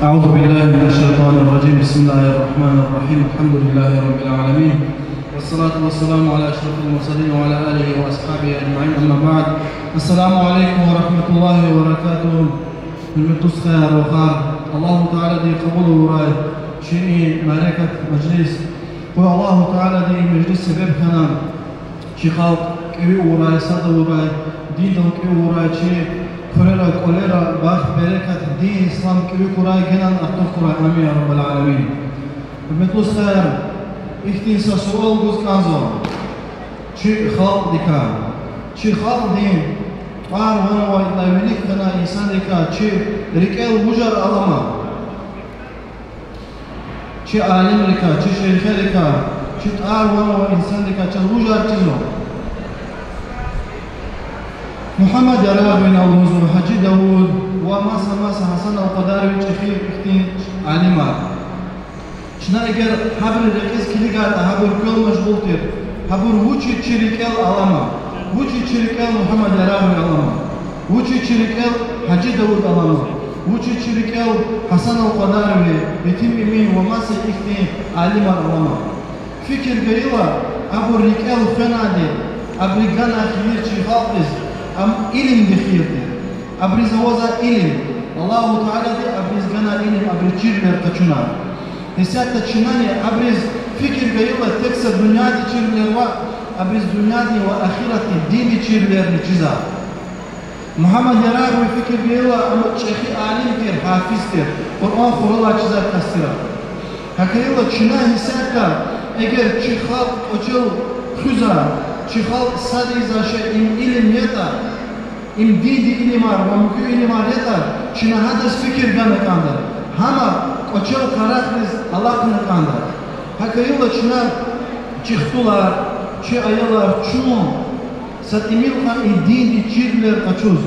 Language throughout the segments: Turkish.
أعوذ بالله من الشيطان الرجيم. بسم الله الرحمن الرحيم. الحمد لله رب العالمين، والصلاة والسلام على أشرف المرسلين وعلى آله وأصحابه أجمعين. أما بعد، السلام عليكم ورحمة الله وبركاته. المتوس خير وخار الله تعالى دي قبول وراي شيء ملائكة مجلس والله تعالى دي مجلس سبب خنا شي خلق كبير وراي صدق وراي دين دم كبير وراي شيء كوليرا كوليرا باخ بركة دين إسلام كبير وراي جنان أطلق وراي آمين يا رب العالمين. المتوس خير اختيسا سؤال جوز كانزو شيء خلق ديكا شيء خلق دين قار وانا وايد لايونيك كنا إنسان ديكا شيء ركال وجر ألما شيء عالم ديكا شيء شيخ ديكا شيء قار وانا وايد إنسان ديكا شيء وجر تزو محمد يا بين الوزر حجي داود وماسا ماسا حسن القداري وشيخي اختين عالما شنا اگر حبر ركز كليغات حبر كل مشغول تير حبر وچي چريكال علما وچي چريكال محمد يراوي علما وچي چريكال حجي داود علما وچي چريكال حسن القداري يتم مين وماسا اختين عالما علما فكر قيلا ابو ريكال فنادي ابريغانا خير چي خالص ام علم دخير ابريز وزا علم الله تعالى دي ابريز غانا علم ابريز چيرلر قچنا Hissiyat çinani abriz fikir gayıla tekse dünyada çirler var, abriz dünyada ve ahireti dini çirlerini çizer. Muhammed Yarabi fikir gayıla ama çehi alimdir, hafizdir. Kur'an kurula çizer kastira. Hakayıla çina hissiyatta eğer çihal ocul khuza, çihal sadiza şey ilim yeta, dini ilim var, mümkün ilim var yeta, çina hadas fikir ganakandır. Hama Oçel karakteriz Allah'ın kandı. Hakayıla çına çıktılar, çi ayalar çun, satimilka din çirler kaçuz.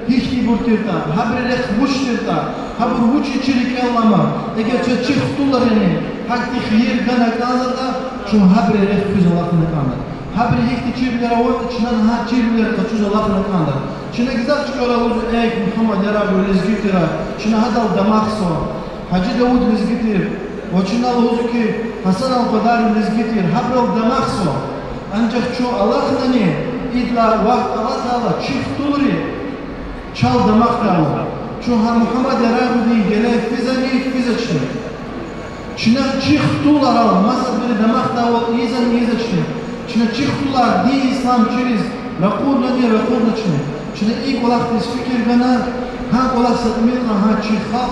Hiç ki burtirta, haberlek muştirta, haber huçi çirik Allah'ma. Eğer çıktılar yani, hakti khir kana kandı, çun haberlek füz Allah'ın kandı. Haber hiç çirler avut, çınan ha çirler kaçuz Allah'ın kandı. Çına güzel çıkıyorlar o ey Muhammed Yarabi lezgitira, çına hadal damakso. Hacı Davud lezgitir, oçinal huzuki Hasan al-Qadari lezgitir, habrel damakso. Ancak ço Allah'ın ne? İdla vakt Allah Teala çifturi çal damak kalı. Ço ha Muhammed Yarabi diye gelen fizani fizaçtı. Çina çiftular al, masa bir damak davat izan izaçtı. Çina çiftular di İslam çiriz, rakur nani rakur naçtı. Çina ilk olarak fikir gana ha olak satmilna ha çikhal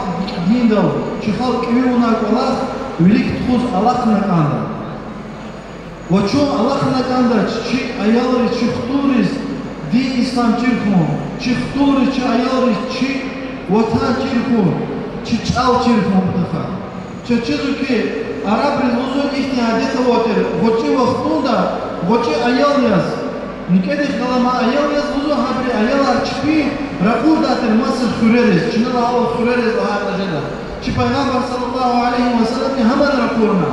din dav çikhal kivuna olak ülik tuz Allah'ın kandı. Ve çoğu Allah'ın kandı çi ayalır çihturiz din İslam çirkmu çihturiz çi ayalır çi vatan çirkmu çi çal çirkmu defa. Çeçizu ki Arap uzun ihtiyacı otur. Voçi vaktunda voçi ayal yaz. Nikede kalama ayal yaz uzun haberi ayalar çipi rakur dater masır süreriz. Çin'e hava süreriz ahar acaba. Çi Peygamber sallallahu aleyhi ve sellem hemen rakuruna.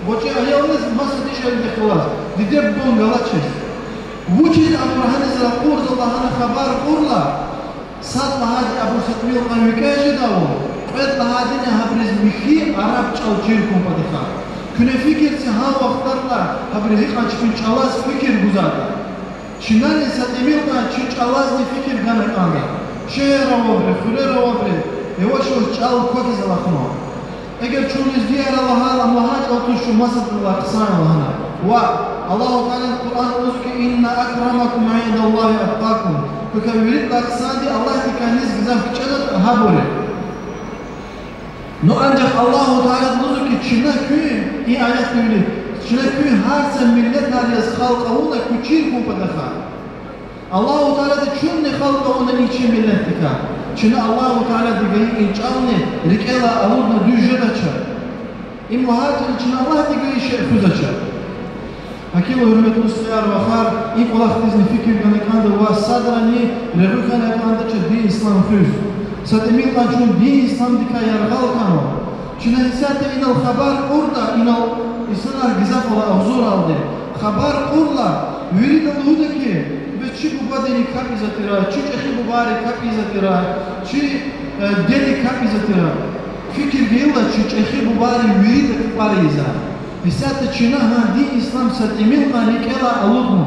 Voçi ayal yaz masır dişelinde kılaz. Didep bon galaçız. Vuçiz Abrahanız rakur Allah'ına haber kurla. Sat lahadi Abu Satmil kanvikaşı davu. Et lahadine habriz mihi Arap çal çirkum padika. Küne fikirsi ha vaktarla haberi açpın çalaz fikir guzada. Çin'den esat emirden çi çalaz ne fikir gana kanda. Şehre vabre, fülere vabre. Yavaş yavaş çal kokiz Allah'ına. Eğer çoğunuz diğer Allah'a otuşu masadırlar kısan Allah'ına. Ve Allah-u Teala Kur'an diyor ki inna akramakum indallahi atqakum. Fekavvirit laksadi Allah kendiniz güzel küçülür habure. No ancak Allah-u Teala diyor ki Çin'e köyü iyi ayet böyle. Çin'e köyü her sen millet arayaz halkavuna küçük kumpadaha. Allah-u Teala da Çin'e halkavuna için millet dika. Çin'e Allah-u Teala diye inçanne rikela alurna düjede çar. İmvahatın Çin'e Allah diye şey füzaçar. Hakil hürmetli ustayar ve khar ilk olarak dizni fikir ganakandı ve sadrani revukana kandı çı din İslam füz. Satemil kançun din İslam dika yargal kanu. Çin'e hissiyatı inal haber orada inal insanlar gizap ola huzur aldı. Haber orla يريد الله ki ve çi bu badeni kap izatira, çi çehi bu bari kap izatira, çi deli kap izatira. Fikir geyla çi çehi bu bari yüride kipari iza. Bisat çina ha di İslam sat emin qanikela aludmu.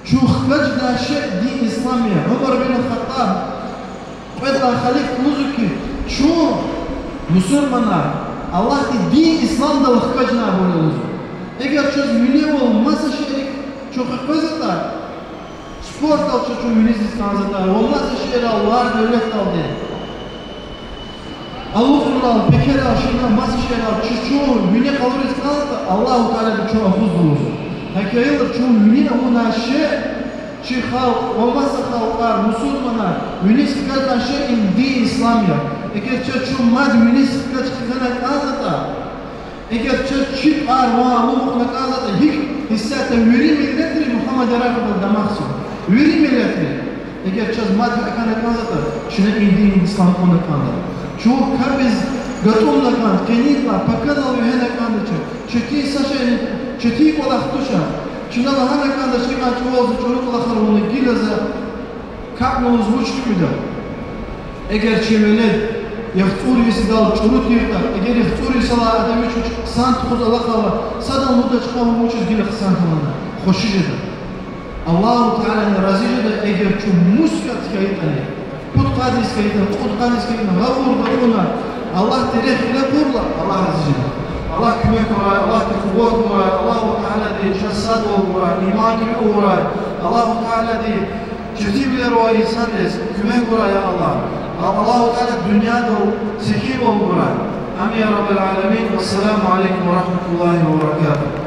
Çu xkaç da şey di İslamiye. Ömer bin Khattab qadla khalik muzuki çu Müslümanlar Allah di İslam'da xkaç na boluz. Eğer çöz milli olmazsa şerik çok xkaçlar. Sport alçı çu milli İslam'da olmazsa şerik Allah devlet aldı. Allah bekar aşırı mazı şeyler çoğu müne kalırız kaldı Allah-u Teala bir çoğu huz bulur. Hakikaten çoğu müne ona şey çi halk olmazsa halklar Müslümanlar müne sıkıntı şey indi İslam'ya. Eğer çoğu mad müne sıkıntı kaldı da eğer çift arva mutlaka kaldı da hiç hissette müri milletleri Muhammed Araf'ta damaksı. Müri milletleri eğer çoğu mad kaldı da şuna indi İslam konu kaldı. Çoğu kabiz götürle kan, kenitla, pakan alıyor hene kandıçı. Çetiği saçayın, çetiği kolak tuşa. Çuna da hene kandıçı kan çoğu çocuk olaklar onu gileze kapmamız uçtu müdü. Eğer çeveli yahturu isi dal çurut yırtar. Eğer yahturu isi ala adamı çocuk sant kuz alakala sadan mudda çıkamı uçuz gile kısan kalana. Hoşucudur. Allah-u Teala'nın razıcıdır eğer çoğu muskat kayıtlanır. Put kadis kayıtlanır, put kadis kayıtlanır. Havur bakuna. Allah terefile kurla. Allah razıcıdır. Allah kümek uğrar, Allah kuvvet uğrar, Allah-u Teala diye cesad uğrar, iman gibi uğrar. Allah-u Teala diye çetimler o insan des, kümek uğrar ya Allah. Allah-u Teala dünyada sekim uğrar. Amin ya Rabbel Alemin. Vesselamu Aleyküm ve Rahmetullahi ve Berekatuhu.